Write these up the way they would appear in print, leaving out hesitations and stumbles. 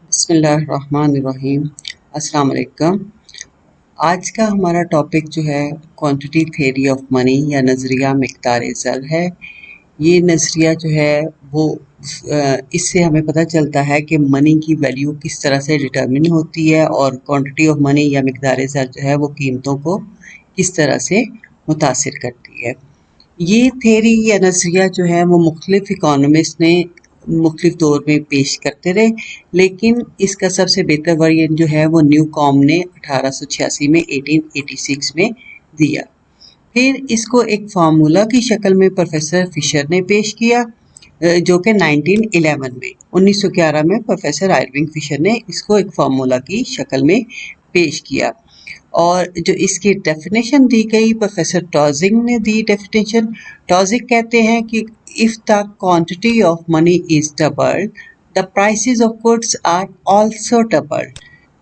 बिस्मिल्लाहिर्रहमानिर्रहीम। अस्सलाम वालेकुम। आज का हमारा टॉपिक जो है क्वांटिटी थ्योरी ऑफ मनी या नज़रिया मिक़दार ज़र है। ये नज़रिया जो है वो इससे हमें पता चलता है कि मनी की वैल्यू किस तरह से डिटरमिन होती है और क्वांटिटी ऑफ मनी या मिक़दार ज़र जो है वो कीमतों को किस तरह से मुतासिर करती है। ये थ्योरी या नज़रिया जो है वो मुख्तलिफ इकोनॉमिस्ट ने मुख्तलिफ दौर में पेश करते रहे, लेकिन इसका सबसे बेहतर वर्जन जो है वो न्यूकॉम ने 1886 में 1886 में दिया। फिर इसको एक फार्मूला की शक्ल में प्रोफेसर फिशर ने पेश किया, जो कि 1911 में प्रोफेसर आयरविंग फिशर ने इसको एक फार्मूला की शक्ल में पेश किया। और जो इसकी डेफिनेशन दी गई प्रोफेसर टॉजिंग ने दी डेफिनेशन। टॉजिंग कहते हैं कि if the quantity of money is doubled, the prices of goods are also doubled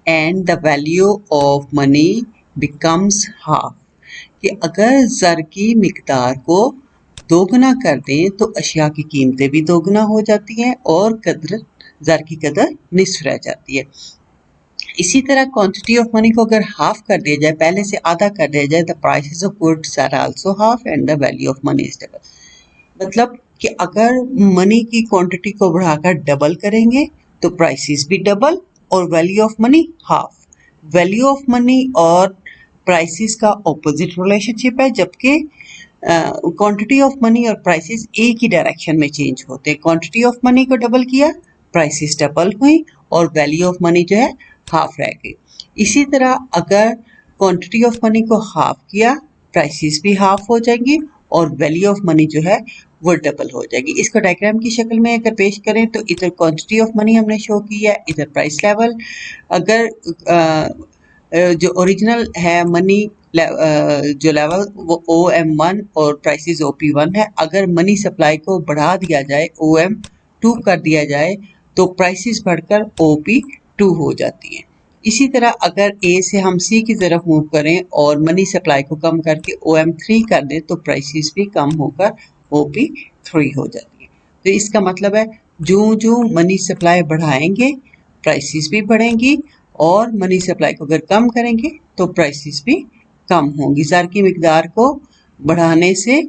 and the value of money becomes half. कि अगर ज़र की मिकदार को दोगुना कर दें तो अशिया की कीमतें भी दोगुना हो जाती हैं और ज़र की कदर निस्फ रह जाती है। इसी तरह क्वांटिटी ऑफ मनी को अगर हाफ कर दिया जाए, पहले से आधा कर दिया जाए, the prices of goods are also half and the value of money is double. मतलब कि अगर मनी की क्वांटिटी को बढ़ाकर डबल करेंगे तो प्राइसेस भी डबल और value of money half. Value of money और प्राइसेस का ऑपोजिट रिलेशनशिप है, जबकि क्वांटिटी ऑफ मनी और प्राइसेस एक ही डायरेक्शन में चेंज होते हैं। क्वांटिटी ऑफ मनी को डबल किया, प्राइसेस डबल हुई और वैल्यू ऑफ मनी जो है हाफ रह गई। इसी तरह अगर क्वांटिटी ऑफ मनी को हाफ किया, प्राइसेस भी हाफ हो जाएंगी और वैल्यू ऑफ मनी जो है वो डबल हो जाएगी। इसको डायग्राम की शक्ल में अगर पेश करें तो इधर क्वांटिटी ऑफ मनी हमने शो की है, इधर प्राइस लेवल। अगर जो ओरिजिनल है मनी जो लेवल वो OM1 और प्राइसेस OP1 है। अगर मनी सप्लाई को बढ़ा दिया जाए, OM2 कर दिया जाए, तो प्राइसेस बढ़कर OP2 हो जाती है। इसी तरह अगर A से हम C की तरफ मूव करें और मनी सप्लाई को कम करके OM3 कर दें तो प्राइसेस भी कम होकर OP3 हो जाती है। तो इसका मतलब है जो जो मनी सप्लाई बढ़ाएंगे प्राइसेस भी बढ़ेंगी और मनी सप्लाई को अगर कम करेंगे तो प्राइसेस भी कम होंगी। ज़र की मिकदार को बढ़ाने से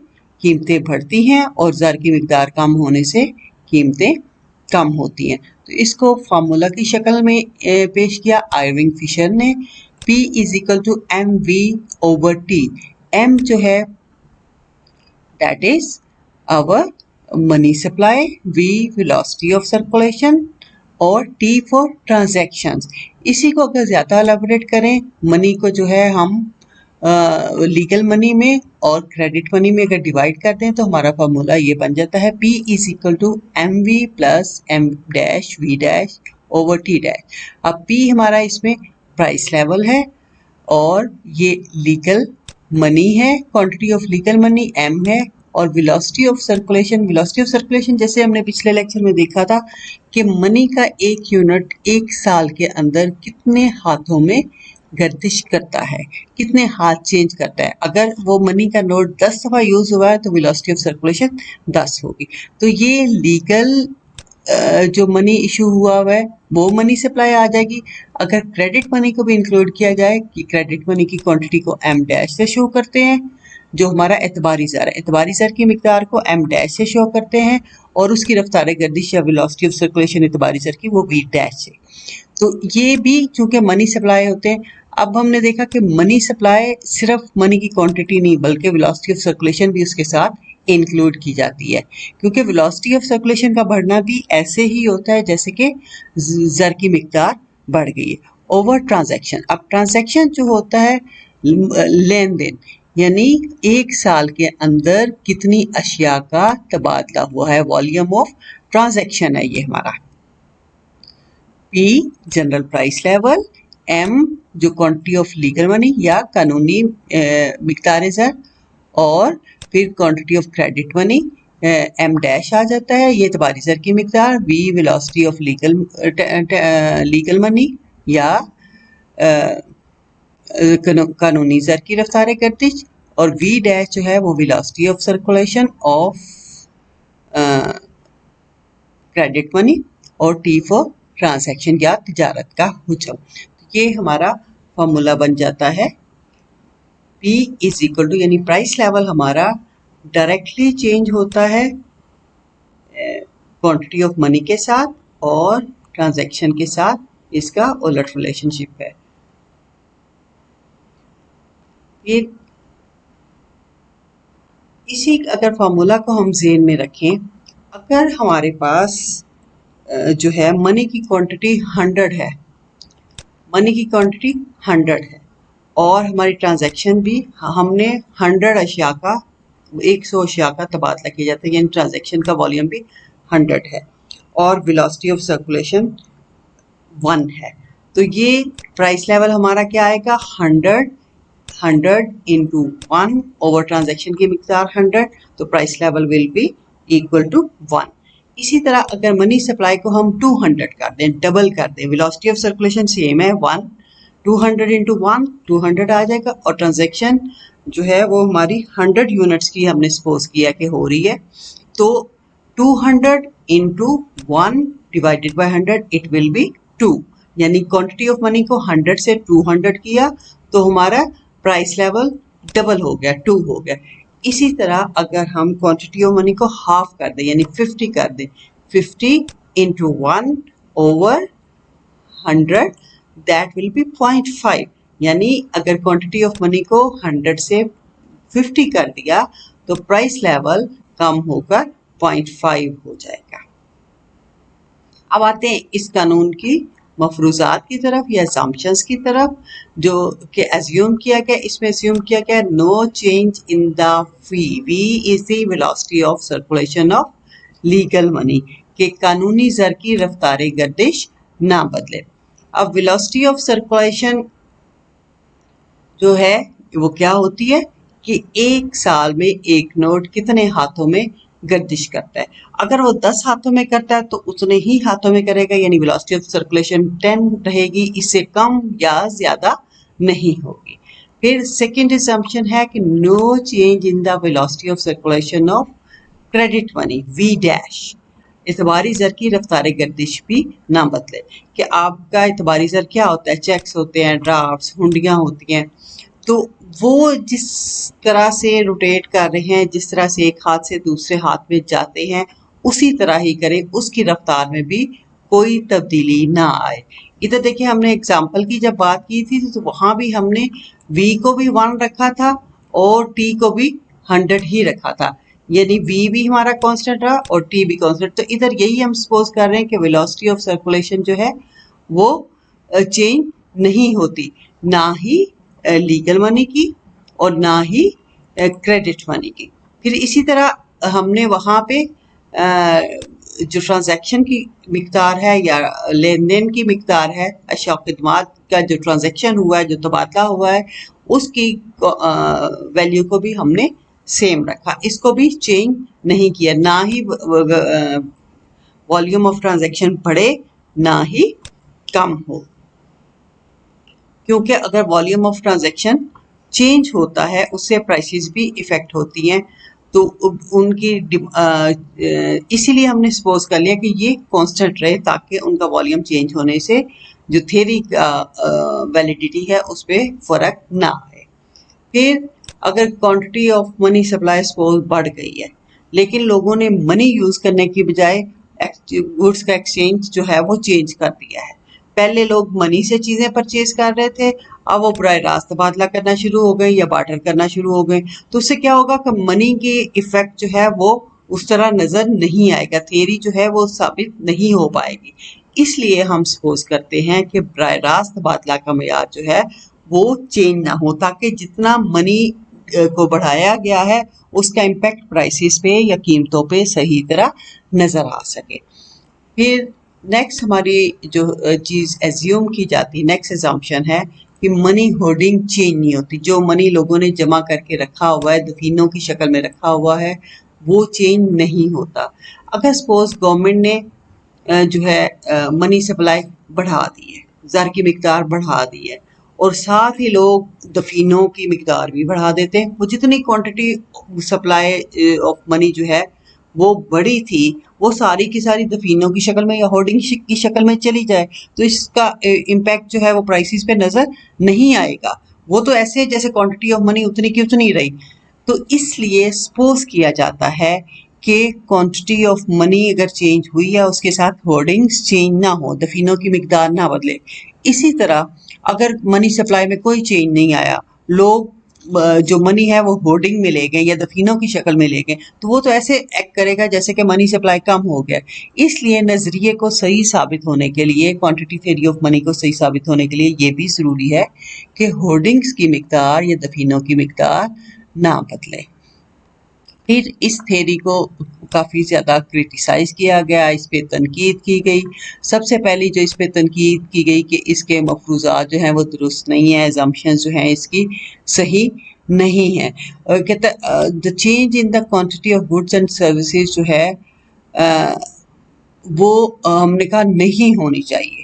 कीमतें बढ़ती हैं और ज़र की मिकदार कम होने से कीमतें कम होती हैं। तो इसको फार्मूला की शक्ल में पेश किया आयरविंग फिशर ने। P is equal to MV/T। M जो है that is our money supply, V velocity of circulation और T फॉर ट्रांजैक्शंस। इसी को अगर ज़्यादा एलाबोरेट करें, मनी को जो है हम लीगल मनी में और क्रेडिट मनी में अगर डिवाइड करते हैं तो हमारा फार्मूला ये बन जाता है P is equal to MV plus M-V-T-। अब P हमारा इसमें प्राइस लेवल है और ये लीगल मनी है, quantity of legal money M है और velocity of circulation. Velocity of circulation जैसे हमने पिछले लेक्चर में देखा था कि मनी का एक यूनिट एक साल के अंदर कितने हाथों में गर्दिश करता है, कितने हाथ चेंज करता है। अगर वो मनी का नोट 10 दफ़ा यूज हुआ है तो वेलोसिटी ऑफ सर्कुलेशन 10 होगी। तो ये लीगल जो मनी इशू हुआ है वो मनी सप्लाई आ जाएगी। अगर क्रेडिट मनी को भी इंक्लूड किया जाए कि क्रेडिट मनी की क्वांटिटी को M- से शो करते हैं, जो हमारा एतबारी ज़र है, एतबारी ज़र की मिकदार को M- से शो करते हैं और उसकी रफ्तार गर्दिश या वेलोसिटी ऑफ सर्कुलेशन एतबारी ज़र की वो V- से। तो ये भी चूंकि मनी सप्लाई होते हैं। अब हमने देखा कि मनी सप्लाई सिर्फ मनी की क्वांटिटी नहीं बल्कि वेलोसिटी ऑफ सर्कुलेशन भी उसके साथ इंक्लूड की जाती है, क्योंकि वेलोसिटी ऑफ सर्कुलेशन का बढ़ना भी ऐसे ही होता है जैसे कि ज़र की मिकदार बढ़ गई है ओवर ट्रांजैक्शन। अब ट्रांजैक्शन जो होता है लेन देन, यानी एक साल के अंदर कितनी अशिया का तबादला हुआ है, वॉल्यूम ऑफ ट्रांजैक्शन है ये हमारा। P general price level, M जो क्वांटिटी ऑफ लीगल मनी या कानूनी मिकदार ज़र और फिर quantity of credit money M- आ जाता है, ये एतबारी ज़र की मिकदार। V velocity of legal money या कानूनी ज़र की रफ्तार गर्दिश और V- जो है वो velocity of circulation of credit money और T फॉर ट्रांजैक्शन या तिजारत का हुजम। तो ये हमारा फॉर्मूला बन जाता है P इज इक्वल टू, यानी प्राइस लेवल हमारा डायरेक्टली चेंज होता है क्वांटिटी ऑफ मनी के साथ, और ट्रांजैक्शन के साथ इसका उलट रिलेशनशिप है। फिर इसी अगर फॉर्मूला को हम ज़हन में रखें, अगर हमारे पास जो है मनी की क्वांटिटी 100 है, मनी की क्वांटिटी 100 है, और हमारी ट्रांजैक्शन भी हमने 100 अशिया का 100 अशिया का तबादला किया जाता है, यानी ट्रांजैक्शन का वॉल्यूम भी 100 है, और वेलोसिटी ऑफ सर्कुलेशन 1 है। तो ये प्राइस लेवल हमारा क्या आएगा, 100 इंटू 1 ओवर ट्रांजैक्शन की मिकदार 100, तो price level will be equal to 1। इसी तरह अगर मनी सप्लाई को हम 200 कर दें, डबल कर दें, वेलोसिटी ऑफ सर्कुलेशन सेम है 1, 200 इंटू 1 200 आ जाएगा, और ट्रांजैक्शन जो है वो हमारी 100 यूनिट्स की हमने सपोज किया कि हो रही है, तो 200 into 1 divided by 100 it will be 2, यानी क्वांटिटी ऑफ मनी को 100 से 200 किया तो हमारा प्राइस लेवल डबल हो गया, 2 हो गया। इसी तरह अगर हम क्वांटिटी ऑफ मनी को हाफ कर दें, यानी 50 कर दें, 50 into 1 over 100 that will be 0.5, यानी अगर क्वांटिटी ऑफ मनी को 100 से 50 कर दिया तो प्राइस लेवल कम होकर 0.5 हो जाएगा। अब आते हैं इस कानून की मफरूजात की तरफ या असम्पशंस की तरफ, जो कि एज्यूम किया गया, इसमें एज्यूम किया गया no change in the V, V is the velocity of circulation of legal money, के कानूनी जर की रफ्तार गर्दिश ना बदले। अब वेलोसिटी ऑफ सर्कुलेशन जो है वो क्या होती है कि एक साल में एक नोट कितने हाथों में गर्दिश करता है। अगर वो 10 हाथों में करता है तो उतने ही हाथों में करेगा, यानी वेलोसिटी ऑफ सर्कुलेशन 10 रहेगी, इससे कम या ज्यादा नहीं होगी। फिर सेकंड असम्पशन है कि no change in the velocity of circulation of credit money, V dash, इतबारी जर की रफ्तार गर्दिश भी ना बदले। कि आपका इतबारी जर क्या होता है, चेक्स होते हैं, ड्राफ्ट्स, हुंडियाँ होती हैं, तो वो जिस तरह से रोटेट कर रहे हैं, जिस तरह से एक हाथ से दूसरे हाथ में जाते हैं, उसी तरह ही करें, उसकी रफ्तार में भी कोई तब्दीली ना आए। इधर देखिए हमने एग्जाम्पल की जब बात की थी तो वहां भी हमने v को भी 1 रखा था और t को भी 100 ही रखा था, यानी v भी हमारा कांस्टेंट रहा और t भी कांस्टेंट। तो इधर यही हम सपोज कर रहे हैं कि वेलोसिटी ऑफ सर्कुलेशन जो है वो चेंज नहीं होती, ना ही लीगल मनी की और ना ही क्रेडिट मनी की। फिर इसी तरह हमने वहाँ पे जो ट्रांजैक्शन की मिकदार है या लेन देन की मिकदार है, अशिया खिदमात का जो ट्रांजैक्शन हुआ है, जो तबादला हुआ है, उसकी वैल्यू को भी हमने सेम रखा, इसको भी चेंज नहीं किया, ना ही वॉल्यूम ऑफ ट्रांजैक्शन बढ़े ना ही कम हो, क्योंकि अगर वॉल्यूम ऑफ ट्रांजैक्शन चेंज होता है उससे प्राइसेस भी इफेक्ट होती हैं। तो उनकी इसीलिए हमने सपोज कर लिया कि ये कांस्टेंट रहे ताकि उनका वॉल्यूम चेंज होने से जो थ्योरी का वैलिडिटी है उस पर फर्क ना आए। फिर अगर quantity of money supply suppose बढ़ गई है, लेकिन लोगों ने मनी यूज करने की बजाय गुड्स का एक्सचेंज जो है वो चेंज कर दिया है। पहले लोग मनी से चीजें परचेज कर रहे थे, अब वो बराह रास्त तबादला करना शुरू हो गए या बार्टर करना शुरू हो गए, तो उससे क्या होगा कि मनी की इफेक्ट जो है वो उस तरह नजर नहीं आएगा, थ्योरी जो है वो साबित नहीं हो पाएगी। इसलिए हम सपोज करते हैं कि बराह रास्त तबादला का मेयार जो है वो चेंज ना हो, ताकि जितना मनी को बढ़ाया गया है उसका इम्पैक्ट प्राइसेस पे या कीमतों पे सही तरह नजर आ सके। फिर नेक्स्ट हमारी जो चीज़ एज्यूम की जाती है, नेक्स्ट एजम्पशन है कि मनी होल्डिंग चेंज नहीं होती। जो मनी लोगों ने जमा करके रखा हुआ है, दफीनों की शक्ल में रखा हुआ है, वो चेंज नहीं होता। अगर सपोज गवर्नमेंट ने जो है मनी सप्लाई बढ़ा दी है, ज़र की मिकदार बढ़ा दी है, और साथ ही लोग दफीनों की मिकदार भी बढ़ा देते हैं, वो जितनी क्वांटिटी सप्लाई ऑफ मनी जो है वो बड़ी थी वो सारी की सारी दफीनों की शक्ल में या होर्डिंग की शक्ल में चली जाए तो इसका इम्पैक्ट जो है वो प्राइसेस पे नजर नहीं आएगा। वो तो ऐसे जैसे क्वांटिटी ऑफ मनी उतनी की उतनी रही। तो इसलिए सपोज किया जाता है कि क्वांटिटी ऑफ मनी अगर चेंज हुई या उसके साथ होर्डिंग्स चेंज ना हो, दफीनों की मिकदार ना बदले। इसी तरह अगर मनी सप्लाई में कोई चेंज नहीं आया, लोग जो मनी है वो होर्डिंग में ले गए या दफीनों की शक्ल में ले गए, तो वो तो ऐसे एक्ट करेगा जैसे कि मनी सप्लाई कम हो गया। इसलिए नजरिए को सही साबित होने के लिए, क्वांटिटी थ्योरी ऑफ मनी को सही साबित होने के लिए ये भी जरूरी है कि होर्डिंग्स की मिकदार या दफीनों की मिकदार ना बदले। फिर इस थ्योरी को काफ़ी ज़्यादा क्रिटिसाइज़ किया गया, इस पे तनकीद की गई। सबसे पहली जो इस पे तनकीद की गई कि इसके मफरूज़ात जो हैं वो दुरुस्त नहीं है, एजम्पशंस जो हैं इसकी सही नहीं है। और कहता the change in the quantity of goods and services जो है वो हमने कहा नहीं होनी चाहिए।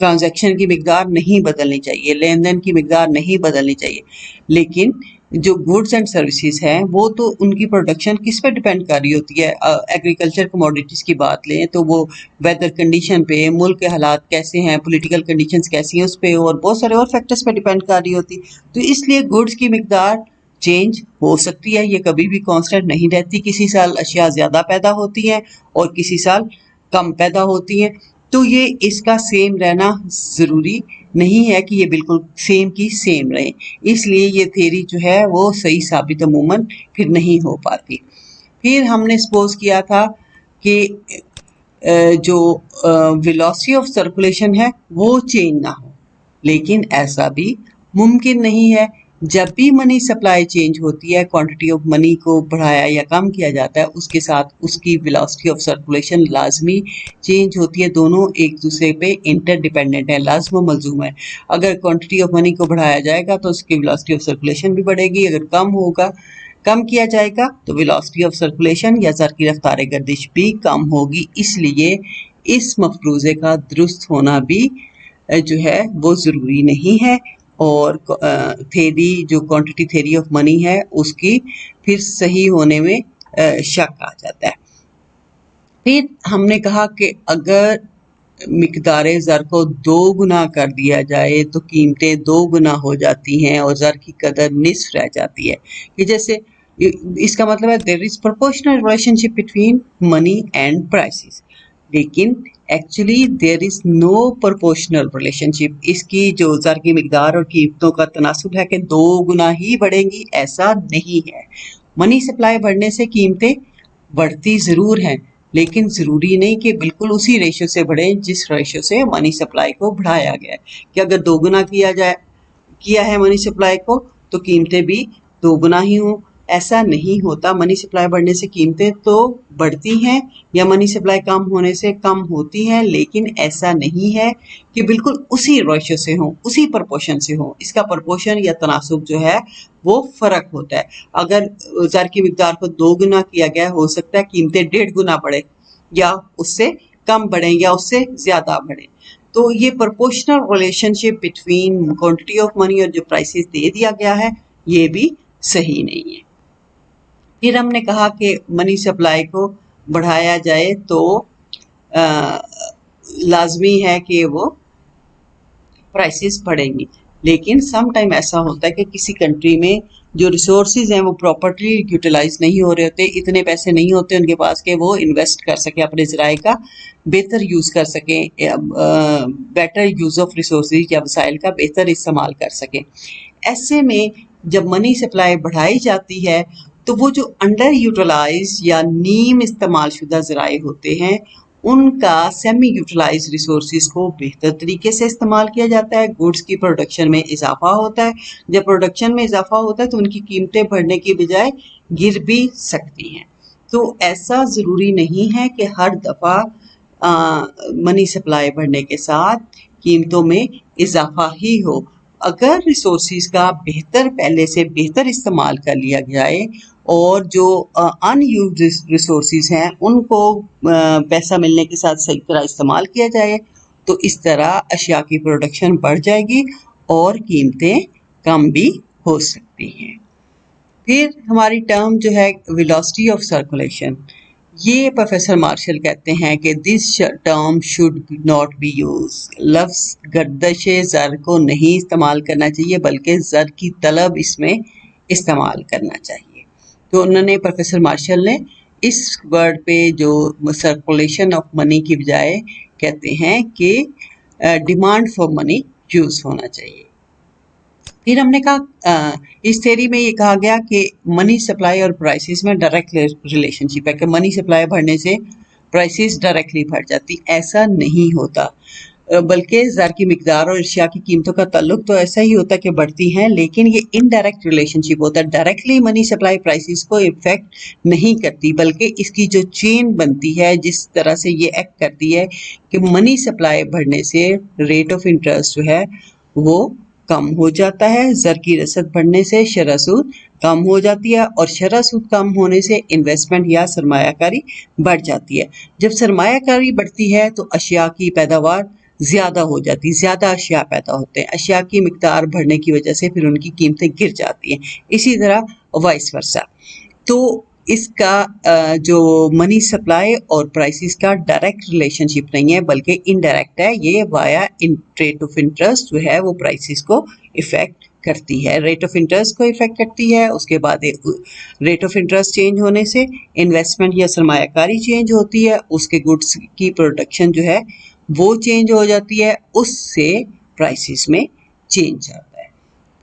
ट्रांजैक्शन की मिकदार नहीं बदलनी चाहिए, लेन देन की मिकदार नहीं बदलनी चाहिए। लेकिन जो गुड्स एंड सर्विसेज हैं वो तो उनकी प्रोडक्शन किस पे डिपेंड कर रही होती है। एग्रीकल्चर कमोडिटीज़ की बात लें तो वो वेदर कंडीशन पे, मुल्क के हालात कैसे हैं, पॉलिटिकल कंडीशंस कैसी हैं उस पे और बहुत सारे और फैक्टर्स पे डिपेंड कर रही होती। तो इसलिए गुड्स की मिकदार चेंज हो सकती है, ये कभी भी कांस्टेंट नहीं रहती। किसी साल अशिया ज़्यादा पैदा होती हैं और किसी साल कम पैदा होती हैं। तो ये इसका सेम रहना ज़रूरी नहीं है कि ये बिल्कुल सेम की सेम रहे। इसलिए ये थ्योरी जो है वो सही साबित अमूमन फिर नहीं हो पाती। फिर हमने सपोज किया था कि जो वेलोसिटी ऑफ सर्कुलेशन है वो चेंज ना हो, लेकिन ऐसा भी मुमकिन नहीं है। जब भी मनी सप्लाई चेंज होती है, क्वांटिटी ऑफ मनी को बढ़ाया या कम किया जाता है, उसके साथ उसकी वेलोसिटी ऑफ सर्कुलेशन लाजमी चेंज होती है। दोनों एक दूसरे पे इंटरडिपेंडेंट है, लाजम मलजूम है। अगर क्वांटिटी ऑफ मनी को बढ़ाया जाएगा तो उसकी वेलोसिटी ऑफ सर्कुलेशन भी बढ़ेगी, अगर कम किया जाएगा तो वेलोसिटी ऑफ सर्कुलेशन या ज़र की रफ्तार गर्दिश भी कम होगी। इसलिए इस मफरूज़े का दुरुस्त होना भी जो है वो ज़रूरी नहीं है और थ्योरी जो क्वांटिटी थ्योरी ऑफ मनी है उसकी फिर सही होने में शक आ जाता है। फिर हमने कहा कि अगर मिकदारे ज़र को 2 गुना कर दिया जाए तो कीमतें 2 गुना हो जाती हैं और ज़र की कदर निस्फ रह जाती है। कि जैसे इसका मतलब है there is proportional relationship between money and prices, लेकिन actually there is no proportional relationship. इसकी जो ज़र की मिकदार और कीमतों का तनासुब है कि 2 गुना ही बढ़ेंगी, ऐसा नहीं है। मनी सप्लाई बढ़ने से कीमतें बढ़ती ज़रूर हैं, लेकिन ज़रूरी नहीं कि बिल्कुल उसी रेशो से बढ़े जिस रेशो से मनी सप्लाई को बढ़ाया गया है। कि अगर दोगुना किया है मनी सप्लाई को तो कीमतें भी दोगुना ही हों, ऐसा नहीं होता। मनी सप्लाई बढ़ने से कीमतें तो बढ़ती हैं या मनी सप्लाई कम होने से कम होती हैं, लेकिन ऐसा नहीं है कि बिल्कुल उसी रेशो से हों, उसी प्रपोर्शन से हों। इसका प्रपोर्शन या तनासुब जो है वो फ़र्क होता है। अगर ज़र की मिकदार को 2 गुना किया गया, हो सकता है कीमतें 1.5 गुना बढ़े या उससे कम बढ़ें या उससे ज़्यादा बढ़ें। तो ये proportional relationship between quantity of money और जो प्राइसेस दे दिया गया है ये भी सही नहीं है। फिर हमने कहा कि मनी सप्लाई को बढ़ाया जाए तो लाजमी है कि वो प्राइसेस बढ़ेंगी, लेकिन सम टाइम ऐसा होता है कि किसी कंट्री में जो रिसोर्सेज हैं वो प्रॉपर्ली यूटिलाइज नहीं हो रहे होते, इतने पैसे नहीं होते उनके पास कि वो इन्वेस्ट कर सकें, अपने ज़राए का बेहतर यूज़ कर सकें, बेटर यूज़ ऑफ रिसोर्सेज या वसाइल का बेहतर इस्तेमाल कर सकें। ऐसे में जब मनी सप्लाई बढ़ाई जाती है तो वो जो अंडर यूटिलाइज या नीम इस्तेमाल शुदा ज़राए होते हैं उनका सेमी यूटिलाइज रिसोर्सेज को बेहतर तरीके से इस्तेमाल किया जाता है। गुड्स की प्रोडक्शन में इजाफा होता है। जब प्रोडक्शन में इजाफा होता है तो उनकी कीमतें बढ़ने की बजाय गिर भी सकती हैं। तो ऐसा ज़रूरी नहीं है कि हर दफ़ा मनी सप्लाई बढ़ने के साथ कीमतों में इजाफा ही हो। अगर रिसोर्सेज का पहले से बेहतर इस्तेमाल कर लिया जाए और जो अनयूज्ड रिसोर्सेज हैं उनको पैसा मिलने के साथ सही तरह इस्तेमाल किया जाए तो इस तरह अशिया की प्रोडक्शन बढ़ जाएगी और कीमतें कम भी हो सकती हैं। फिर हमारी टर्म जो है वेलोसिटी ऑफ सर्कुलेशन, ये प्रोफेसर मार्शल कहते हैं कि this term should not be use, लफ्ज गर्दश ज़र को नहीं इस्तेमाल करना चाहिए बल्कि ज़र की तलब इसमें इस्तेमाल करना चाहिए। तो उन्होंने प्रोफेसर मार्शल ने इस वर्ड पे जो सर्कुलेशन ऑफ मनी की बजाय कहते हैं कि डिमांड फॉर मनी यूज होना चाहिए। फिर हमने कहा इस थ्योरी में ये कहा गया कि मनी सप्लाई और प्राइसेस में डायरेक्ट रिलेशनशिप है कि मनी सप्लाई बढ़ने से प्राइसेस डायरेक्टली बढ़ जाती, ऐसा नहीं होता। बल्कि ज़र की मिकदार और अशिया की कीमतों का ताल्लुक तो ऐसा ही होता है कि बढ़ती हैं, लेकिन ये इनडायरेक्ट रिलेशनशिप होता है। डायरेक्टली मनी सप्लाई प्राइसेस को इफेक्ट नहीं करती, बल्कि इसकी जो चेन बनती है, जिस तरह से ये एक्ट करती है कि मनी सप्लाई बढ़ने से रेट ऑफ इंटरेस्ट जो है वो कम हो जाता है, ज़र की रसद बढ़ने से शरह सूद कम हो जाती है और शरह सूद कम होने से इन्वेस्टमेंट या सरमायाकारी बढ़ जाती है। जब सरमायाकारी बढ़ती है तो अशिया की पैदावार ज़्यादा हो जाती है, ज़्यादा अशिया पैदा होते हैं, अशिया की मिकदार बढ़ने की वजह से फिर उनकी कीमतें गिर जाती हैं, इसी तरह वाइस वर्सा। तो इसका जो मनी सप्लाई और प्राइसेस का डायरेक्ट रिलेशनशिप नहीं है बल्कि इनडायरेक्ट है, ये वाया रेट ऑफ इंटरेस्ट जो है वो प्राइसेस को इफेक्ट करती है, रेट ऑफ इंटरेस्ट को इफेक्ट करती है। उसके बाद रेट ऑफ इंटरेस्ट चेंज होने से इन्वेस्टमेंट या सरमायाकारी चेंज होती है, उसके गुड्स की प्रोडक्शन जो है वो चेंज हो जाती है, उससे प्राइसेस में चेंज आता है।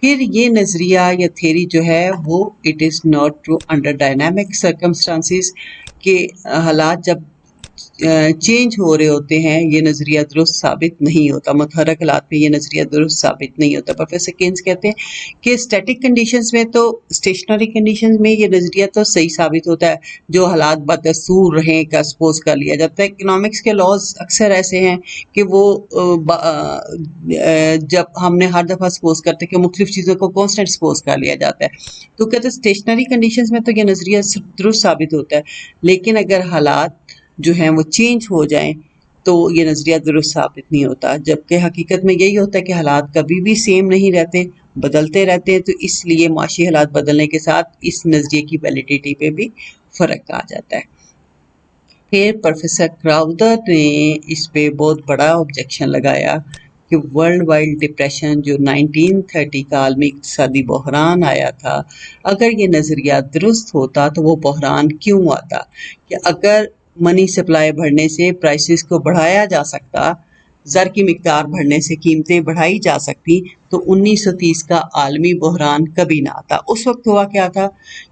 फिर ये नज़रिया या थ्योरी जो है वो it is not true under dynamic circumstances के हालात जब चेंज हो रहे होते हैं, ये नज़रिया दुरुस्त साबित नहीं होता, मुतहरक हालात में ये नज़रिया दुरुस्त साबित नहीं होता। प्रोफेसर केन्स कहते हैं कि स्टैटिक कंडीशंस में तो स्टेशनरी कंडीशंस में ये नज़रिया तो सही साबित होता है, जो हालात बदस्तूर रहें का सपोज कर लिया जाता है। इकोनॉमिक्स के लॉज अक्सर ऐसे हैं कि वो जब हमने हर दफ़ा सपोज करते हैं कि मुख्तलिफ चीज़ों को कॉन्स्टेंट सपोज कर लिया जाता है, तो कहते हैं स्टेशनरी कंडीशंस में तो ये नज़रिया दुरुस्त साबित होता है, लेकिन अगर हालात जो हैं वो चेंज हो जाएं तो ये नज़रिया दुरुस्त साबित नहीं होता। जबकि हकीकत में यही होता है कि हालात कभी भी सेम नहीं रहते, बदलते रहते हैं, तो इसलिए माशी हालात बदलने के साथ इस नज़रिए की वैलिडिटी पे भी फ़र्क आ जाता है। फिर प्रोफेसर क्राउदर ने इस पे बहुत बड़ा ऑब्जेक्शन लगाया कि वर्ल्ड वाइड डिप्रेशन जो 1930 का आलमी इक़्तिसादी बहरान आया था, अगर ये नज़रिया दुरुस्त होता तो वो बहरान क्यों आता, कि अगर मनी सप्लाई बढ़ने से प्राइसेस को बढ़ाया जा सकता, ज़र की मिकदार बढ़ने से कीमतें बढ़ाई जा सकती, तो 1930 का आलमी बहरान कभी ना आता। उस वक्त हुआ क्या था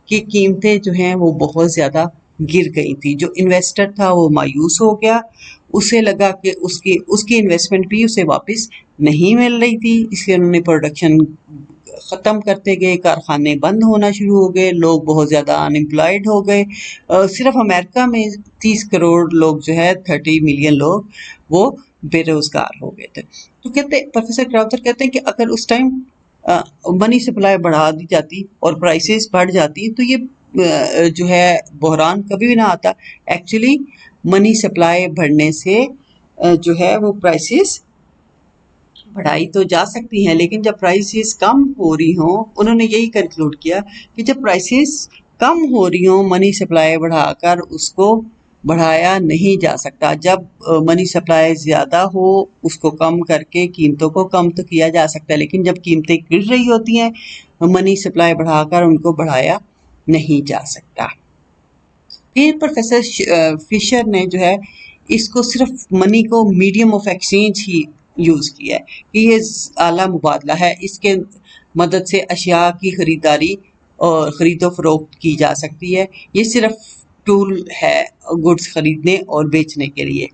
कि कीमतें जो हैं वो बहुत ज़्यादा गिर गई थी, जो इन्वेस्टर था वो मायूस हो गया, उसे लगा कि उसकी उसकी इन्वेस्टमेंट भी उसे वापस नहीं मिल रही थी, इसलिए उन्होंने प्रोडक्शन ख़त्म करते गए, कारखाने बंद होना शुरू हो गए, लोग बहुत ज़्यादा अनएम्प्लॉयड हो गए। सिर्फ अमेरिका में 30 करोड़ लोग जो है 30 मिलियन लोग वो बेरोज़गार हो गए थे। तो कहते प्रोफेसर क्राउथर कहते हैं कि अगर उस टाइम मनी सप्लाई बढ़ा दी जाती और प्राइसेस बढ़ जाती तो ये जो है बहरान कभी भी ना आता। एक्चुअली मनी सप्लाई बढ़ने से जो है वो प्राइसेस बढ़ाई तो जा सकती हैं, लेकिन जब प्राइसेस कम हो रही हों, उन्होंने यही कंक्लूड किया कि जब प्राइसेस कम हो रही हों मनी सप्लाई बढ़ाकर उसको बढ़ाया नहीं जा सकता। जब मनी सप्लाई ज़्यादा हो उसको कम करके कीमतों को कम तो किया जा सकता है, लेकिन जब कीमतें गिर रही होती हैं मनी सप्लाई बढ़ाकर उनको बढ़ाया नहीं जा सकता। फिर प्रोफेसर फिशर ने जो है इसको सिर्फ मनी को medium of exchange he use किया है कि ये आला मुबादला है, इसके मदद से अशिया की ख़रीदारी और ख़रीदो फ़रोख्त की जा सकती है, ये सिर्फ टूल है गुड्स ख़रीदने और बेचने के लिए।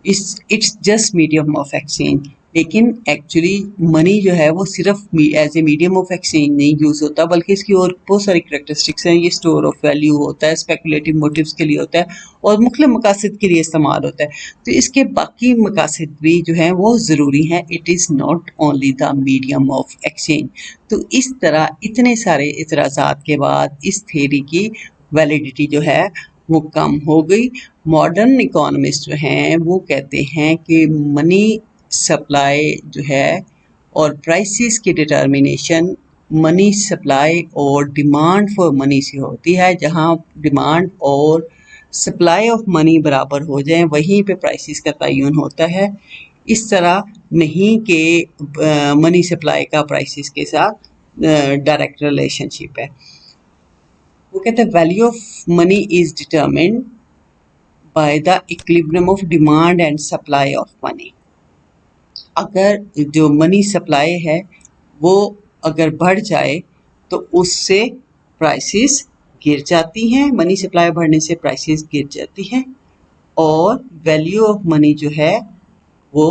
It's just medium of exchange. लेकिन एक्चुअली मनी जो है वो सिर्फ as a medium of exchange नहीं यूज़ होता, बल्कि इसकी और बहुत सारी करेक्टरिस्टिक्स हैं। ये स्टोर ऑफ वैल्यू होता है, स्पेकुलेटिव मोटिव्स के लिए होता है और मुख्तलिफ मकासद के लिए इस्तेमाल होता है। तो इसके बाकी मकासद भी जो हैं वो ज़रूरी हैं। It is not only the medium of exchange. तो इस तरह इतने सारे इतराज़ात के बाद इस थ्योरी की वैलिडिटी जो है वो कम हो गई। मॉडर्न इकोनॉमिस्ट जो हैं वो कहते हैं कि मनी सप्लाई जो है और प्राइसेस की डिटर्मिनेशन मनी सप्लाई और डिमांड फॉर मनी से होती है, जहां डिमांड और सप्लाई ऑफ मनी बराबर हो जाए वहीं पे प्राइसेस का तयन होता है। इस तरह नहीं कि मनी सप्लाई का प्राइसेस के साथ डायरेक्ट रिलेशनशिप है। वो कहते हैं value of money is determined by the equilibrium of demand and supply of money. अगर जो मनी सप्लाई है वो अगर बढ़ जाए तो उससे प्राइसेस गिर जाती हैं, मनी सप्लाई बढ़ने से प्राइसेस गिर जाती हैं, और वैल्यू ऑफ मनी जो है वो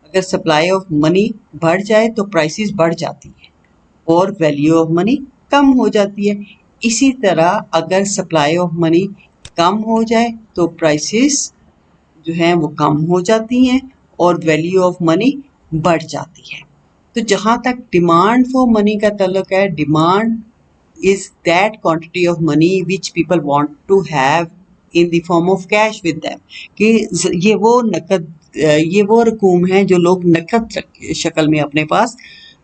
अगर सप्लाई ऑफ मनी बढ़ जाए तो प्राइसेस बढ़ जाती है और वैल्यू ऑफ मनी कम हो जाती है। इसी तरह अगर सप्लाई ऑफ मनी कम हो जाए तो प्राइसेस जो हैं वो कम हो जाती हैं और वैल्यू ऑफ मनी बढ़ जाती है। तो जहाँ तक डिमांड फॉर मनी का ताल्लुक है, demand is that quantity of money which people want to have in the form of cash with them, कि ये वो रकूम है जो लोग नकद शक्ल में अपने पास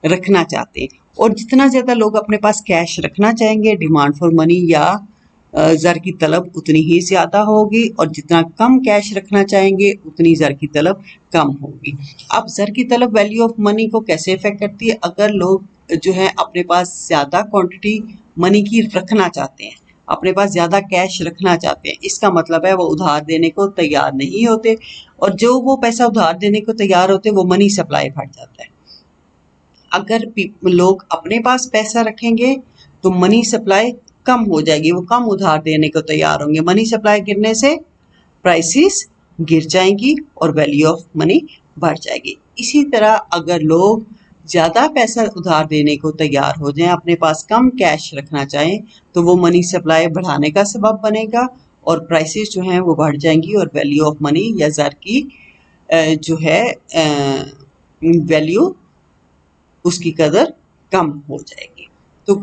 रखना चाहते हैं, और जितना ज़्यादा लोग अपने पास कैश रखना चाहेंगे, डिमांड फॉर मनी या ज़र की तलब उतनी ही ज़्यादा होगी, और जितना कम कैश रखना चाहेंगे उतनी ज़र की तलब कम होगी। अब ज़र की तलब वैल्यू ऑफ मनी को कैसे इफेक्ट करती है? अगर लोग जो है अपने पास ज़्यादा क्वांटिटी मनी की रखना चाहते हैं, अपने पास ज़्यादा कैश रखना चाहते हैं, इसका मतलब है वो उधार देने को तैयार नहीं होते, और जो वो पैसा उधार देने को तैयार होते वो मनी सप्लाई बढ़ जाता है। अगर लोग अपने पास पैसा रखेंगे तो मनी सप्लाई कम हो जाएगी, वो कम उधार देने को तैयार होंगे, मनी सप्लाई गिरने से प्राइसेस गिर जाएंगी और वैल्यू ऑफ मनी बढ़ जाएगी। इसी तरह अगर लोग ज़्यादा पैसा उधार देने को तैयार हो जाएं, अपने पास कम कैश रखना चाहें, तो वो मनी सप्लाई बढ़ाने का सबब बनेगा और प्राइसेस जो हैं वो बढ़ जाएंगी और वैल्यू ऑफ मनी या ज़र की जो है वैल्यू उसकी कदर कम हो जाएगी। तो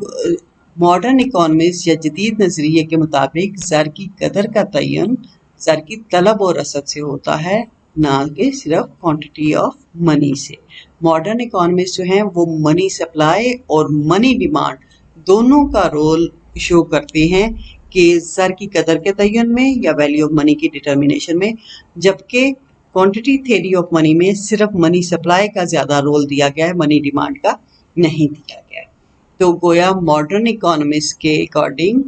मॉडर्न इकोनॉमिस्ट या जदीद नज़रिए के मुताबिक ज़र की कदर का तयन ज़र की तलब और रसद से होता है, ना कि सिर्फ क्वांटिटी ऑफ मनी से। मॉडर्न इकोनॉमिस्ट जो हैं वो मनी सप्लाई और मनी डिमांड दोनों का रोल शो करते हैं कि ज़र की कदर के तयन में या वैल्यू ऑफ मनी की डिटर्मिनेशन में, जबकि क्वांटिटी थ्योरी ऑफ मनी में सिर्फ मनी सप्लाई का ज़्यादा रोल दिया गया है, मनी डिमांड का नहीं दिया गया है। तो गोया मॉडर्न इकोनॉमिस्ट के अकॉर्डिंग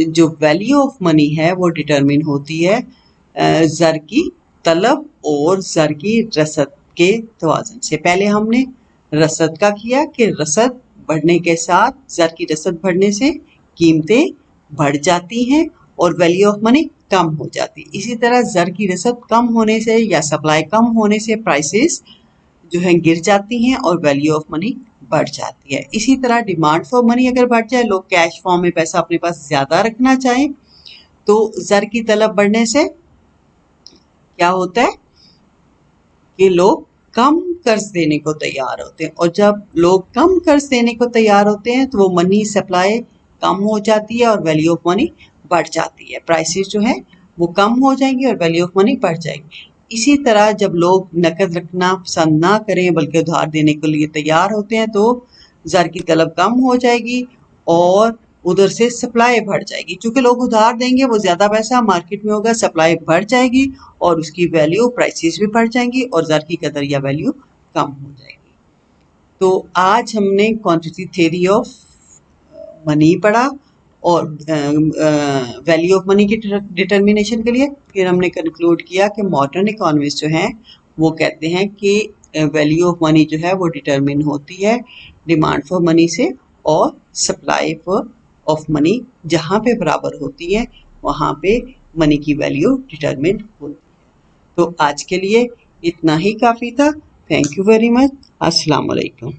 जो वैल्यू ऑफ मनी है वो डिटरमिन होती है ज़र की तलब और ज़र की रसद के तवाज़ुन से। पहले हमने रसद का किया कि रसद बढ़ने के साथ ज़र की रसद बढ़ने से कीमतें बढ़ जाती हैं और वैल्यू ऑफ मनी कम हो जाती है। इसी तरह ज़र की रसद कम होने से या सप्लाई कम होने से प्राइसेस जो है गिर जाती हैं और वैल्यू ऑफ मनी बढ़ जाती है। इसी तरह डिमांड फॉर मनी अगर बढ़ जाए, लोग कैश फॉर्म में पैसा अपने पास ज़्यादा रखना चाहें, तो ज़र की तलब बढ़ने से क्या होता है कि लोग कम कर्ज देने को तैयार होते हैं, और जब लोग कम कर्ज देने को तैयार होते हैं तो वो मनी सप्लाई कम हो जाती है और वैल्यू ऑफ मनी बढ़ जाती है। प्राइसेस जो है वो कम हो जाएंगी और वैल्यू ऑफ मनी बढ़ जाएगी। इसी तरह जब लोग नकद रखना पसंद ना करें बल्कि उधार देने के लिए तैयार होते हैं, तो ज़र की तलब कम हो जाएगी और उधर से सप्लाई बढ़ जाएगी। चूँकि लोग उधार देंगे, वो ज़्यादा पैसा मार्केट में होगा, सप्लाई बढ़ जाएगी और उसकी वैल्यू प्राइसेस भी बढ़ जाएंगी और ज़र की कदर या वैल्यू कम हो जाएगी। तो आज हमने क्वांटिटी थ्योरी ऑफ मनी पढ़ा और वैल्यू ऑफ मनी की डिटर्मिनेशन के लिए फिर हमने कंक्लूड किया कि मॉडर्न इकोनॉमिस्ट जो हैं वो कहते हैं कि वैल्यू ऑफ मनी जो है वो डिटर्मिन होती है डिमांड फॉर मनी से, और सप्लाई फॉर ऑफ मनी जहाँ पे बराबर होती है वहाँ पे मनी की वैल्यू डिटर्मिन होती है। तो आज के लिए इतना ही काफ़ी था। Thank you very much. अस्सलाम वालेकुम।